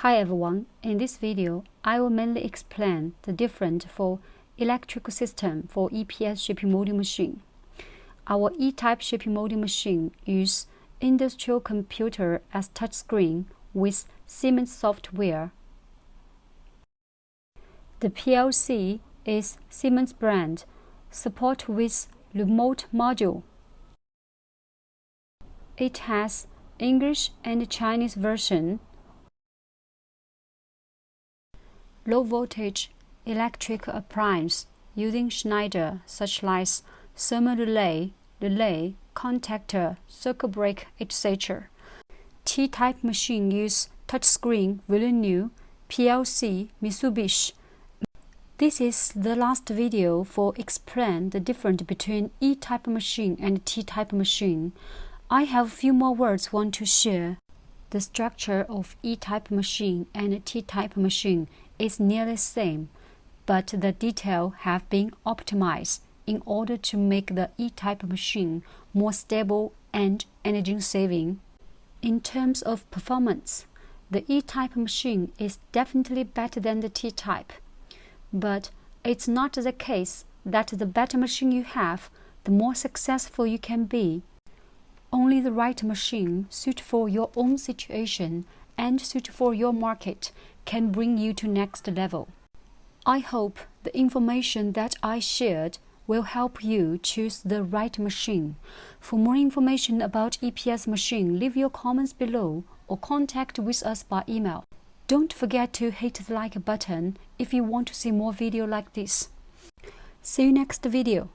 Hi everyone, in this video, I will mainly explain the difference for electrical system for EPS shaping molding machine. Our E-type shaping molding machine uses industrial computer as touchscreen with Siemens software. The PLC is Siemens brand, support with remote module. It has English and Chinese version. Low voltage electric appliance using Schneider such as thermal relay, contactor, circuit breaker, etc. T-type machine use touchscreen very new, PLC Mitsubishi. This is the last video for explain the difference between E-type machine and T-type machine. I have a few more words want to share. The structure of E-type machine and T-type machine is nearly the same, but the details have been optimized in order to make the E-type machine more stable and energy-saving. In terms of performance, the E-type machine is definitely better than the T-type. But it's not the case that the better machine you have, the more successful you can be. Only the right machine suited for your own situation and suited for your market can bring you to next level. I hope the information that I shared will help you choose the right machine. For more information about EPS machine, leave your comments below or contact with us by email. Don't forget to hit the like button if you want to see more videos like this. See you next video.